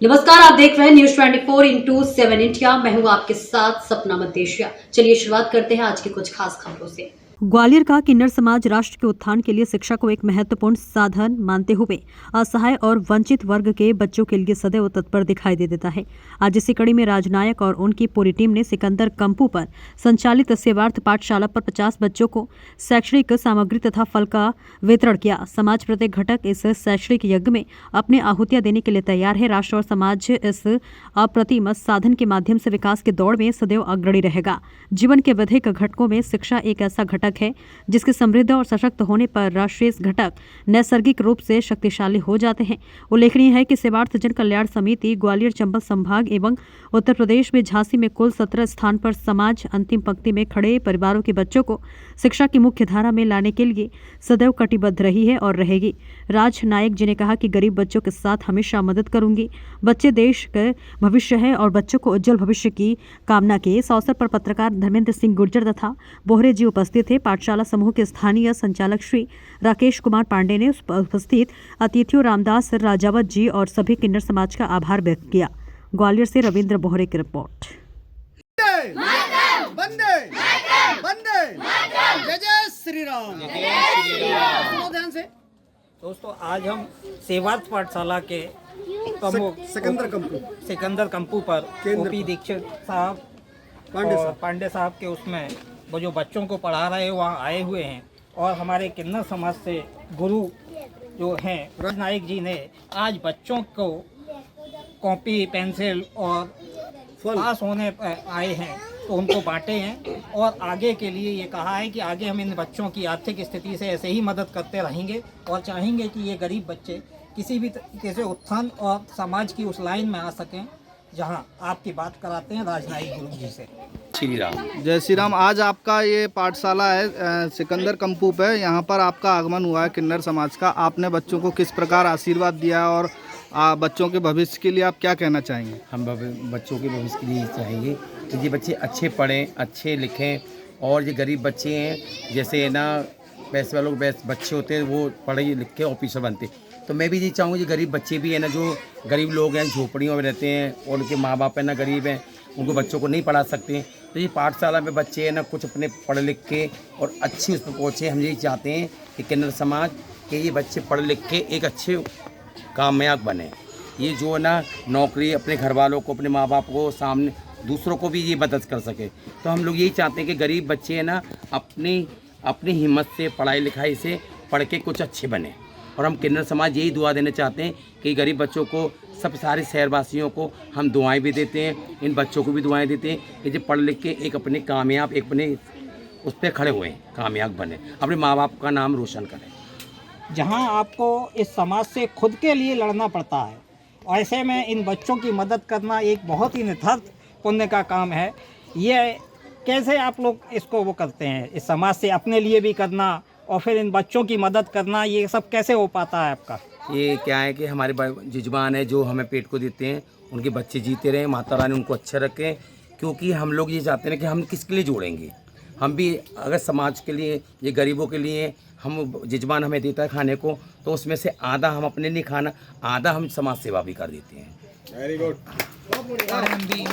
नमस्कार, आप देख रहे हैं न्यूज 24/7 इंडिया। मैं हूं आपके साथ सपना मदेशिया। चलिए शुरुआत करते हैं आज की कुछ खास खबरों से। ग्वालियर का किन्नर समाज राष्ट्र के उत्थान के लिए शिक्षा को एक महत्वपूर्ण साधन मानते हुए असहाय और वंचित वर्ग के बच्चों के लिए सदैव तत्पर दिखाई देता है। आज इसी कड़ी में राजनायक और उनकी पूरी टीम ने सिकंदर कंपू पर संचालित सेवार्थ पाठशाला पर 50 बच्चों को शैक्षणिक सामग्री तथा फल का वितरण किया। समाज प्रत्येक घटक इस शैक्षणिक यज्ञ में अपनी आहुतियां देने के लिए तैयार है। राष्ट्र और समाज इस अप्रतिम साधन के माध्यम से विकास की दौड़ में सदैव अग्रणी रहेगा। जीवन के विभिन्न घटकों में शिक्षा एक ऐसा घटक है जिसके समृद्ध और सशक्त होने पर राष्ट्रीय घटक नैसर्गिक रूप से शक्तिशाली हो जाते हैं। उल्लेखनीय है कि सेवार्थ जन कल्याण समिति ग्वालियर चंबल संभाग एवं उत्तर प्रदेश में झांसी में कुल 17 स्थान पर समाज अंतिम पंक्ति में खड़े परिवारों के बच्चों को शिक्षा की मुख्य धारा में लाने के लिए सदैव कटिबद्ध रही है और रहेगी। राजनायक जी ने कहा कि गरीब बच्चों के साथ हमेशा मदद करूंगी। बच्चे देश का भविष्य है और बच्चों को उज्जवल भविष्य की कामना के इस अवसर पर पत्रकार धर्मेंद्र सिंह गुर्जर तथा बोहरे जी उपस्थित थे। पाठशाला समूह के स्थानीय संचालक श्री राकेश कुमार पांडे ने उपस्थित अतिथियों रामदास राजावत जी और सभी किन्नर समाज का आभार व्यक्त किया। ग्वालियर से रविंद्र बोहरे की रिपोर्ट। वंदे वंदे जय जय श्री राम। सुनो ध्यान से दोस्तों, आज हम सेवार्थ पाठशाला के सिकंदर कंपू पर ओपी दीक्षित साहब पांडे साहब के उसमें वो जो बच्चों को पढ़ा रहे हैं वहाँ आए हुए हैं और हमारे किन्नर समाज से गुरु जो हैं राजनायक जी ने आज बच्चों को कॉपी पेंसिल और पास होने पर आए हैं तो उनको बांटे हैं और आगे के लिए ये कहा है कि आगे हम इन बच्चों की आर्थिक स्थिति से ऐसे ही मदद करते रहेंगे और चाहेंगे कि ये गरीब बच्चे किसी भी तरीके से उत्थान और समाज की उस लाइन में आ सकें जहां आपकी बात कराते हैं राजनायक गुरु जी से। श्री राम। जय श्री राम। आज आपका ये पाठशाला है सिकंदर कंपू पे, यहाँ पर आपका आगमन हुआ है किन्नर समाज का। आपने बच्चों को किस प्रकार आशीर्वाद दिया और बच्चों के भविष्य के लिए आप क्या कहना चाहेंगे? हम बच्चों के भविष्य के लिए चाहेंगे कि ये बच्चे अच्छे पढ़ें, अच्छे लिखें और ये गरीब बच्चे हैं जैसे ना पैसे वालों के बच्चे होते हैं वो पढ़े लिख के ऑफिसर बनते, तो मैं भी ये चाहूँगी गरीब बच्चे भी है ना, जो गरीब लोग हैं झोपड़ियों में रहते हैं और उनके माँ बाप है ना गरीब हैं, उनको बच्चों को नहीं पढ़ा सकते, तो ये पाठशाला में बच्चे हैं ना कुछ अपने पढ़ लिख के और अच्छी उस पर पहुँचे। हम यही चाहते हैं कि किन्नर समाज के ये बच्चे पढ़ लिख के एक अच्छे कामयाब बने। ये जो है ना नौकरी अपने घर वालों को, अपने माँ बाप को, सामने दूसरों को भी ये मदद कर सके। तो हम लोग यही चाहते हैं कि गरीब बच्चे हैं ना अपनी हिम्मत से पढ़ाई लिखाई से पढ़ के कुछ अच्छे बने। और हम किन्नर समाज यही दुआ देना चाहते हैं कि गरीब बच्चों को, सब सारे शहरवासियों को हम दुआएं भी देते हैं, इन बच्चों को भी दुआएं देते हैं कि जो पढ़ लिख के एक अपने कामयाब, एक अपने उस पर खड़े हुए, कामयाब बने, अपने माँ बाप का नाम रोशन करें। जहां आपको इस समाज से खुद के लिए लड़ना पड़ता है, ऐसे में इन बच्चों की मदद करना एक बहुत ही निथर्थ पुण्य का काम है। ये कैसे आप लोग इसको वो करते हैं, इस समाज से अपने लिए भी करना और फिर इन बच्चों की मदद करना, ये सब कैसे हो पाता है आपका? ये क्या है कि हमारे जजमान है जो हमें पेट को देते हैं, उनके बच्चे जीते रहें, माता रानी उनको अच्छे रखें, क्योंकि हम लोग ये चाहते हैं कि हम किसके लिए जोड़ेंगे। हम भी अगर समाज के लिए, ये गरीबों के लिए हम जजमान हमें देता है खाने को, तो उसमें से आधा हम अपने लिए खाना, आधा हम समाज सेवा भी कर देते हैं। Very good. और हम भी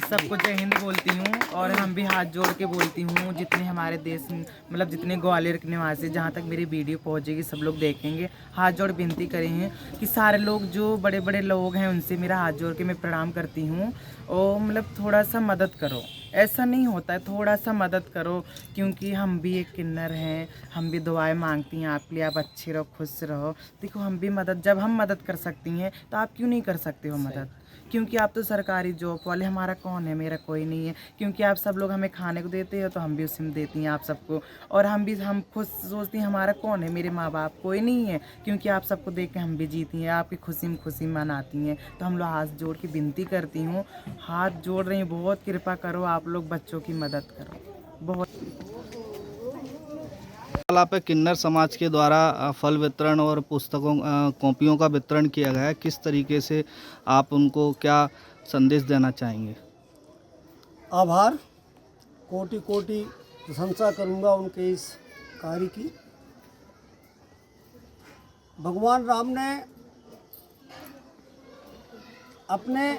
सबको जय हिंद बोलती हूँ और हम भी हाथ जोड़ के बोलती हूँ, जितने हमारे देश जितने ग्वालियर के निवासी, जहाँ तक मेरी वीडियो पहुँचेगी सब लोग देखेंगे, हाथ जोड़ विनती करे हैं कि सारे लोग जो बड़े बड़े लोग हैं उनसे मेरा हाथ जोड़ के मैं प्रणाम करती हूँ और थोड़ा सा मदद करो। ऐसा नहीं होता है, थोड़ा सा मदद करो, क्योंकि हम भी एक किन्नर हैं, हम भी दुआएं मांगती हैं आपके लिए, आप अच्छे रहो, खुश रहो। देखो हम भी जब हम मदद कर सकती हैं तो आप क्यों नहीं कर सकते हो मदद? क्योंकि आप तो सरकारी जॉब वाले, हमारा कौन है, मेरा कोई नहीं है। क्योंकि आप सब लोग हमें खाने को देते हो तो हम भी उसी में देती हैं आप सबको, और हम खुद सोचती हैं हमारा कौन है, मेरे माँ बाप कोई नहीं है। क्योंकि आप सबको देख के हम भी जीती हैं, आपकी खुशी में खुशी मनाती हैं। तो हम लोग हाथ जोड़ के विनती करती हूँ, हाथ जोड़ रही हैं, बहुत कृपा करो, आप लोग बच्चों की मदद करो। बहुत पे किन्नर समाज के द्वारा फल वितरण और पुस्तकों कॉपियों का वितरण किया गया है, किस तरीके से आप उनको क्या संदेश देना चाहेंगे? आभार, कोटि कोटि प्रशंसा करूंगा उनके इस कार्य की। भगवान राम ने अपने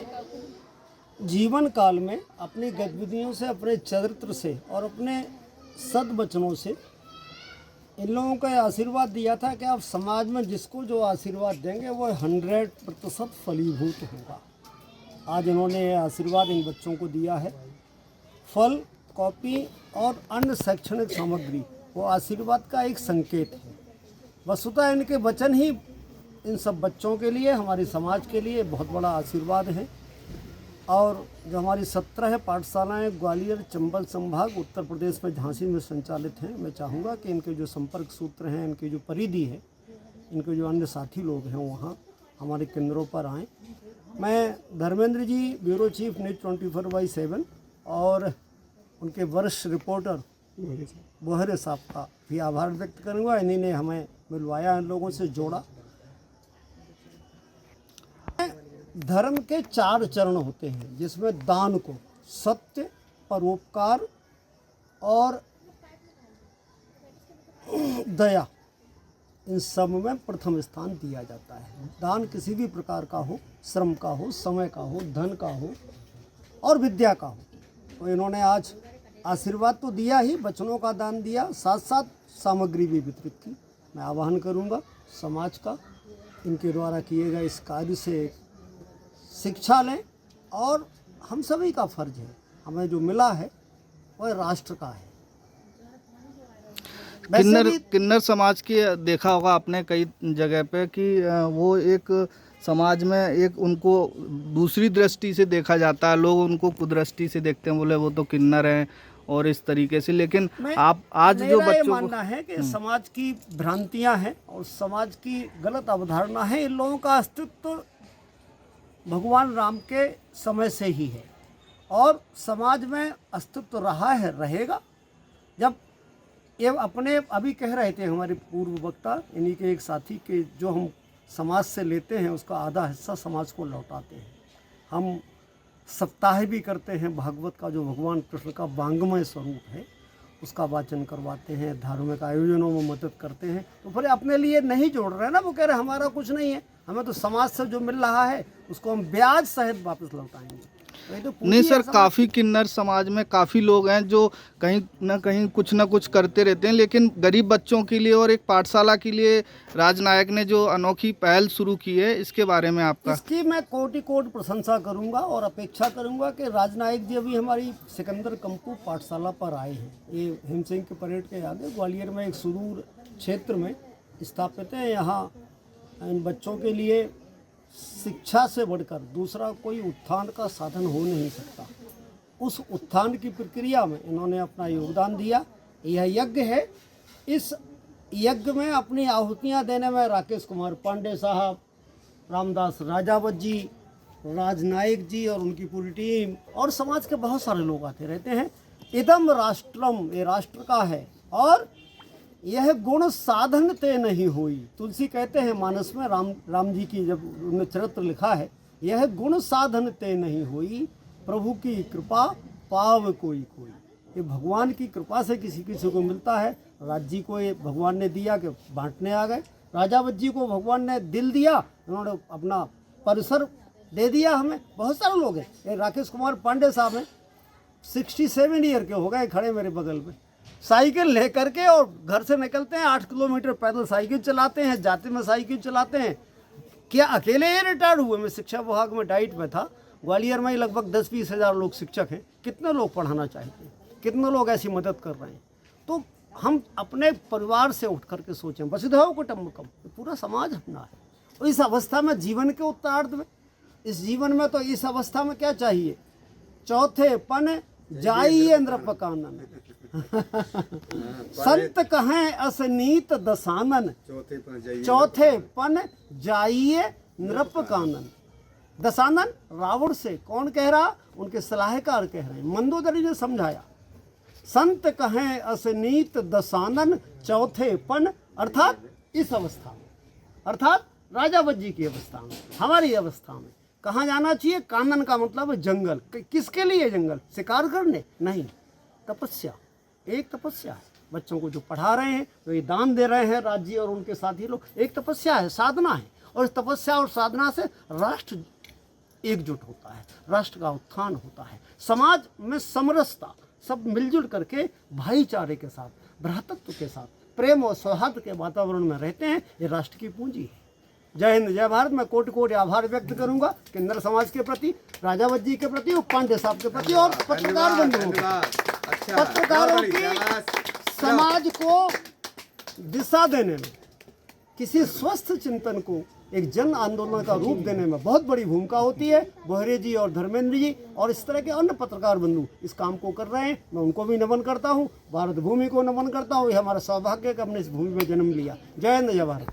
जीवन काल में अपनी गतिविधियों से, अपने चरित्र से और अपने सद्वचनों से इन लोगों को आशीर्वाद दिया था कि आप समाज में जिसको जो आशीर्वाद देंगे वो 100% फलीभूत होगा। आज इन्होंने ये आशीर्वाद इन बच्चों को दिया है। फल, कॉपी और अन्य शैक्षणिक सामग्री वो आशीर्वाद का एक संकेत है। वस्तुतः इनके वचन ही इन सब बच्चों के लिए, हमारे समाज के लिए बहुत बड़ा आशीर्वाद है। और जो हमारी 17 पाठशालाएँ ग्वालियर, चंबल संभाग, उत्तर प्रदेश में झांसी में संचालित हैं, मैं चाहूँगा कि इनके जो संपर्क सूत्र हैं, इनकी जो परिधि है, इनके जो अन्य साथी लोग हैं वहाँ हमारे केंद्रों पर आएँ। मैं Dharmendra ji, bureau chief news 24/7 और उनके वरिष्ठ रिपोर्टर बोहरे साहब का भी आभार व्यक्त करूँगा। इन्हीं ने हमें मिलवाया, इन लोगों से जोड़ा। धर्म के 4 चरण होते हैं, जिसमें दान को सत्य, परोपकार और दया, इन सब में प्रथम स्थान दिया जाता है। दान किसी भी प्रकार का हो, श्रम का हो, समय का हो, धन का हो और विद्या का हो। तो इन्होंने आज आशीर्वाद तो दिया ही, वचनों का दान दिया, साथ साथ सामग्री भी वितरित की। मैं आह्वान करूंगा समाज का, इनके द्वारा किए गए इस कार्य से शिक्षा लें और हम सभी का फर्ज है, हमें जो मिला है वह राष्ट्र का है। किन्नर समाज की देखा होगा आपने कई जगह पे कि वो एक समाज में एक उनको दूसरी दृष्टि से देखा जाता है। लोग उनको कुदृष्टि से देखते हैं, बोले वो तो किन्नर हैं और इस तरीके से। लेकिन आप आज जो बच्चों को मानना है कि समाज की भ्रांतियां हैं और समाज की गलत अवधारणा है। इन लोगों का अस्तित्व भगवान राम के समय से ही है और समाज में अस्तित्व रहा है, रहेगा। जब ये अपने अभी कह रहे थे हमारे पूर्व वक्ता, इन्हीं के एक साथी के, जो हम समाज से लेते हैं उसका आधा हिस्सा समाज को लौटाते हैं। हम सप्ताह भी करते हैं, भागवत का जो भगवान कृष्ण का वांग्मय स्वरूप है उसका वाचन करवाते हैं, धार्मिक आयोजनों में मदद करते हैं। तो फिर अपने लिए नहीं जोड़ रहे ना, वो कह रहे हमारा कुछ नहीं है, हमें तो समाज से जो मिल रहा है उसको हम ब्याज सहित वापस लौटाएंगे। तो नहीं सर, काफ़ी किन्नर समाज में काफ़ी लोग हैं जो कहीं ना कुछ करते रहते हैं, लेकिन गरीब बच्चों के लिए और एक पाठशाला के लिए राजनायक ने जो अनोखी पहल शुरू की है, इसके बारे में आपका? इसकी मैं कोटि प्रशंसा करूंगा और अपेक्षा करूंगा कि राजनायक जी अभी हमारी सिकंदर कंपू पाठशाला पर आए हैं। ये हिम सिंह के परेड के आगे ग्वालियर में एक सुदूर क्षेत्र में स्थापित है। यहाँ इन बच्चों के लिए शिक्षा से बढ़कर दूसरा कोई उत्थान का साधन हो नहीं सकता। उस उत्थान की प्रक्रिया में इन्होंने अपना योगदान दिया। यह यज्ञ है, इस यज्ञ में अपनी आहुतियाँ देने में राकेश कुमार पांडे साहब, रामदास राजावत जी, राजनायक जी और उनकी पूरी टीम और समाज के बहुत सारे लोग आते रहते हैं। इदम राष्ट्रम, ये राष्ट्र का है और यह गुण साधन ते नहीं हुई। तुलसी कहते हैं मानस में, राम जी की जब उन्होंने चरित्र लिखा है, यह गुण साधन ते नहीं हुई, प्रभु की कृपा पाव कोई कोई। ये भगवान की कृपा से किसी किसी को मिलता है। राज जी को ये भगवान ने दिया कि बांटने आ गए, राजावत जी को भगवान ने दिल दिया, उन्होंने अपना परिसर दे दिया हमें। बहुत सारे लोग हैं। ये राकेश कुमार पांडे साहब हैं, 67 ईयर के हो गए, खड़े मेरे बगल में, साइकिल लेकर के और घर से निकलते हैं, 8 किलोमीटर पैदल साइकिल चलाते हैं, जाते में साइकिल चलाते हैं। क्या अकेले ये रिटायर्ड हुए? मैं शिक्षा विभाग में डाइट में था। ग्वालियर में लगभग 10-20 हज़ार लोग शिक्षक हैं। कितने लोग पढ़ाना चाहते हैं, कितने लोग ऐसी मदद कर रहे हैं। तो हम अपने परिवार से उठ करके सोचें, वसुधैव कुटुम्बकम, पूरा समाज अपना है। और इस अवस्था में, जीवन के उत्तरार्ध में, इस जीवन में तो इस अवस्था में क्या चाहिए? चौथे पन जाइए नृपकानन, संत कहें असनीत दसानन, चौथे पन जाइए नृपकानन। दसानन रावण से कौन कह रहा? उनके सलाहकार कह रहे हैं, मंदोदरी ने समझाया। संत कहें असनीत दसानन, चौथे पन, अर्थात इस अवस्था में, अर्थात राजावत जी की अवस्था में, हमारी अवस्था में कहाँ जाना चाहिए? कानन का मतलब है जंगल। किसके लिए जंगल? शिकार करने? नहीं, तपस्या। एक तपस्या है। बच्चों को जो पढ़ा रहे हैं, जो ये दान दे रहे हैं राज्य और उनके साथी लोग, एक तपस्या है, साधना है। और इस तपस्या और साधना से राष्ट्र एकजुट होता है, राष्ट्र का उत्थान होता है, समाज में समरसता, सब मिलजुल करके भाईचारे के साथ, भ्रातृत्व के साथ, प्रेम और सौहार्द के वातावरण में रहते हैं। ये राष्ट्र की पूंजी है। जय हिंद, जय भारत। मैं कोटि कोटि आभार व्यक्त करूंगा किन्नर समाज के प्रति, राजावत जी के प्रति और पांडे साहब के प्रति और पत्रकार बंधुओं के, पत्रकारों की समाज को दिशा देने में, किसी स्वस्थ चिंतन को एक जन आंदोलन का रूप देने में बहुत बड़ी भूमिका होती है। बोहरे जी और धर्मेंद्र जी और इस तरह के अन्य पत्रकार बंधु इस काम को कर रहे हैं। मैं उनको भी नमन करता हूँ, भारत भूमि को नमन करता हूँ। ये हमारा सौभाग्य है कि हमने इस भूमि में जन्म लिया। जय हिंद, जय भारत।